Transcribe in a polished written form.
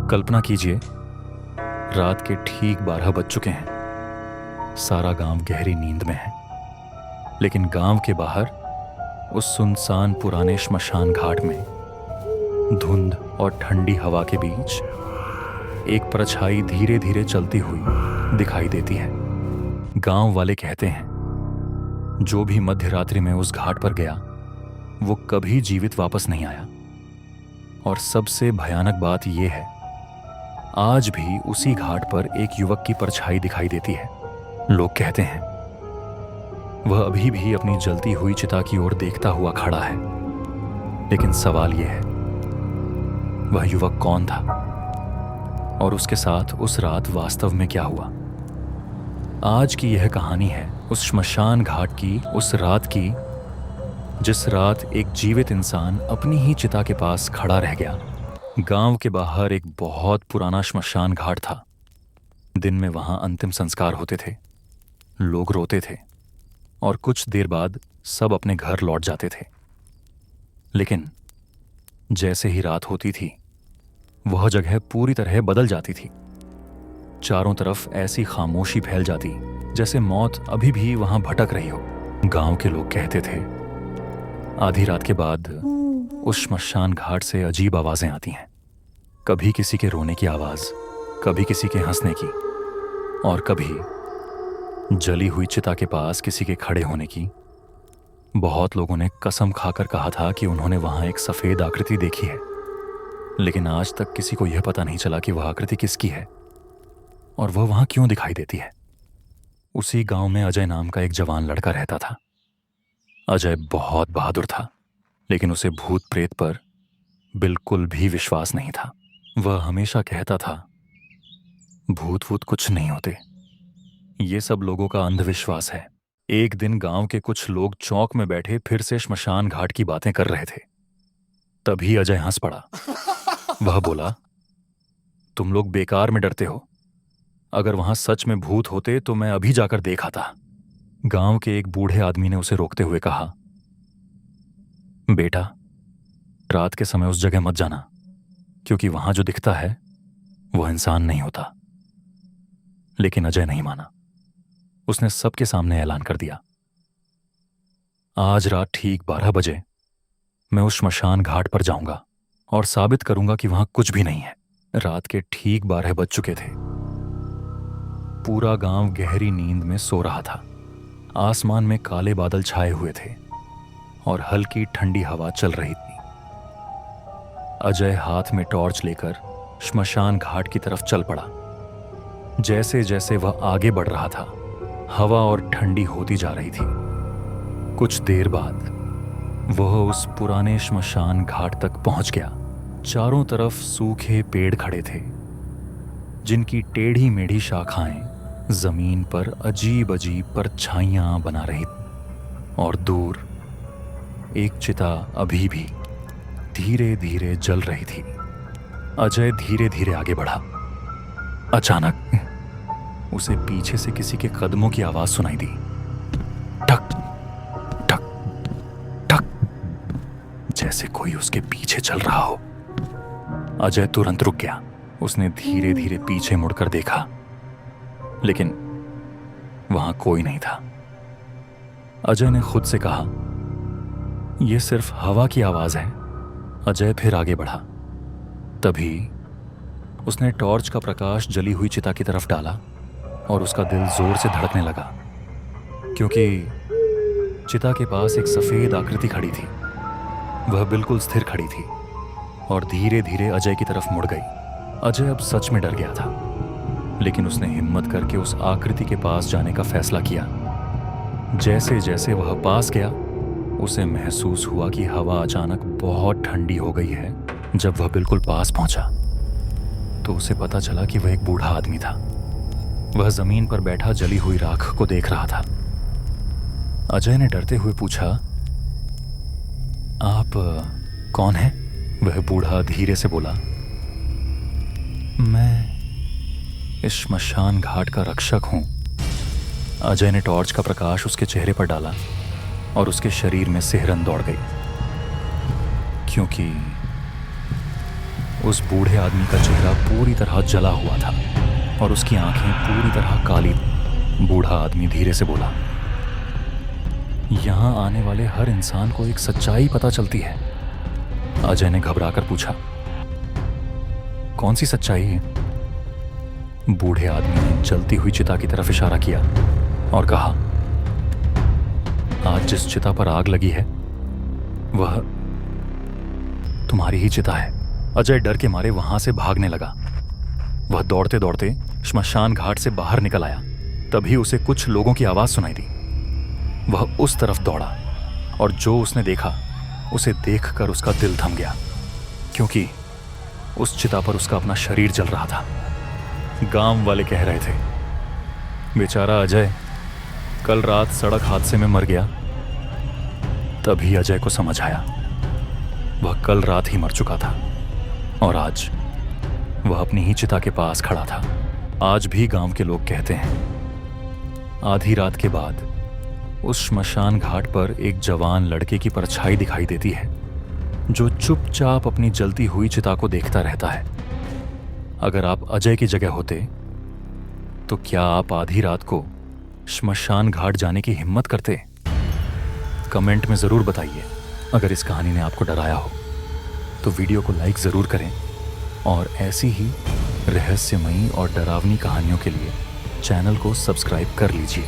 कल्पना कीजिए, रात के ठीक 12 बज चुके हैं। सारा गांव गहरी नींद में है, लेकिन गांव के बाहर उस सुनसान पुराने श्मशान घाट में धुंध और ठंडी हवा के बीच एक परछाई धीरे धीरे चलती हुई दिखाई देती है। गांव वाले कहते हैं, जो भी मध्य रात्रि में उस घाट पर गया वो कभी जीवित वापस नहीं आया। और सबसे भयानक बात यह है, आज भी उसी घाट पर एक युवक की परछाई दिखाई देती है। लोग कहते हैं वह अभी भी अपनी जलती हुई चिता की ओर देखता हुआ खड़ा है। लेकिन सवाल यह है, वह युवक कौन था और उसके साथ उस रात वास्तव में क्या हुआ? आज की यह कहानी है उस श्मशान घाट की, उस रात की जिस रात एक जीवित इंसान अपनी ही चिता के पास खड़ा रह गया। गांव के बाहर एक बहुत पुराना श्मशान घाट था। दिन में वहां अंतिम संस्कार होते थे, लोग रोते थे और कुछ देर बाद सब अपने घर लौट जाते थे। लेकिन जैसे ही रात होती थी, वह जगह पूरी तरह बदल जाती थी। चारों तरफ ऐसी खामोशी फैल जाती जैसे मौत अभी भी वहां भटक रही हो। गांव के लोग कहते थे, आधी रात के बाद उस श्मशान घाट से अजीब आवाजें आती हैं। कभी किसी के रोने की आवाज, कभी किसी के हंसने की, और कभी जली हुई चिता के पास किसी के खड़े होने की। बहुत लोगों ने कसम खाकर कहा था कि उन्होंने वहां एक सफेद आकृति देखी है, लेकिन आज तक किसी को यह पता नहीं चला कि वह आकृति किसकी है और वह वहां क्यों दिखाई देती है। उसी गांव में अजय नाम का एक जवान लड़का रहता था। अजय बहुत बहादुर था, लेकिन उसे भूत प्रेत पर बिल्कुल भी विश्वास नहीं था। वह हमेशा कहता था, भूत वूत कुछ नहीं होते, ये सब लोगों का अंधविश्वास है। एक दिन गांव के कुछ लोग चौक में बैठे फिर से श्मशान घाट की बातें कर रहे थे। तभी अजय हंस पड़ा। वह बोला, तुम लोग बेकार में डरते हो। अगर वहां सच में भूत होते तो मैं अभी जाकर देख आता। गांव के एक बूढ़े आदमी ने उसे रोकते हुए कहा, बेटा, रात के समय उस जगह मत जाना, क्योंकि वहां जो दिखता है वह इंसान नहीं होता। लेकिन अजय नहीं माना। उसने सबके सामने ऐलान कर दिया, आज रात ठीक 12 बजे मैं उस श्मशान घाट पर जाऊंगा और साबित करूंगा कि वहां कुछ भी नहीं है। रात के ठीक 12 बज चुके थे। पूरा गांव गहरी नींद में सो रहा था। आसमान में काले बादल छाए हुए थे और हल्की ठंडी हवा चल रही थी। अजय हाथ में टॉर्च लेकर श्मशान घाट की तरफ चल पड़ा। जैसे जैसे वह आगे बढ़ रहा था, हवा और ठंडी होती जा रही थी। कुछ देर बाद वह उस पुराने श्मशान घाट तक पहुंच गया। चारों तरफ सूखे पेड़ खड़े थे, जिनकी टेढ़ी मेढ़ी शाखाएं जमीन पर अजीब अजीब परछाइयां बना रही थी। और दूर एक चिता अभी भी धीरे धीरे जल रही थी। अजय धीरे धीरे आगे बढ़ा। अचानक उसे पीछे से किसी के कदमों की आवाज सुनाई दी। ठक ठक ठक, जैसे कोई उसके पीछे चल रहा हो। अजय तुरंत रुक गया। उसने धीरे धीरे पीछे मुड़कर देखा, लेकिन वहां कोई नहीं था। अजय ने खुद से कहा, यह सिर्फ हवा की आवाज है। अजय फिर आगे बढ़ा। तभी उसने टॉर्च का प्रकाश जली हुई चिता की तरफ डाला और उसका दिल जोर से धड़कने लगा, क्योंकि चिता के पास एक सफेद आकृति खड़ी थी। वह बिल्कुल स्थिर खड़ी थी और धीरे धीरे अजय की तरफ मुड़ गई। अजय अब सच में डर गया था, लेकिन उसने हिम्मत करके उस आकृति के पास जाने का फैसला किया। जैसे जैसे वह पास गया, उसे महसूस हुआ कि हवा अचानक बहुत ठंडी हो गई है। जब वह बिल्कुल पास पहुंचा तो उसे पता चला कि वह एक बूढ़ा आदमी था। वह जमीन पर बैठा जली हुई राख को देख रहा था। अजय ने डरते हुए पूछा, आप कौन हैं? वह बूढ़ा धीरे से बोला, मैं इस श्मशान घाट का रक्षक हूं। अजय ने टॉर्च का प्रकाश उसके चेहरे पर डाला और उसके शरीर में सिहरन दौड़ गई, क्योंकि उस बूढ़े आदमी का चेहरा पूरी तरह जला हुआ था और उसकी आंखें पूरी तरह काली। बूढ़ा आदमी धीरे से बोला, यहां आने वाले हर इंसान को एक सच्चाई पता चलती है। अजय ने घबराकर पूछा, कौन सी सच्चाई है? बूढ़े आदमी ने जलती हुई चिता की तरफ इशारा किया और कहा, आज जिस चिता पर आग लगी है वह तुम्हारी ही चिता है। अजय डर के मारे वहां से भागने लगा। वह दौड़ते दौड़ते श्मशान घाट से बाहर निकल आया। तभी उसे कुछ लोगों की आवाज सुनाई दी। वह उस तरफ दौड़ा और जो उसने देखा उसे देखकर उसका दिल थम गया, क्योंकि उस चिता पर उसका अपना शरीर जल रहा था। गांव वाले कह रहे थे, बेचारा अजय कल रात सड़क हादसे में मर गया। तभी अजय को समझ आया, वह कल रात ही मर चुका था और आज वह अपनी ही चिता के पास खड़ा था। आज भी गांव के लोग कहते हैं, आधी रात के बाद उस श्मशान घाट पर एक जवान लड़के की परछाई दिखाई देती है जो चुपचाप अपनी जलती हुई चिता को देखता रहता है। अगर आप अजय की जगह होते तो क्या आप आधी रात को श्मशान घाट जाने की हिम्मत करते? कमेंट में जरूर बताइए। अगर इस कहानी ने आपको डराया हो तो वीडियो को लाइक जरूर करें और ऐसी ही रहस्यमयी और डरावनी कहानियों के लिए चैनल को सब्सक्राइब कर लीजिए।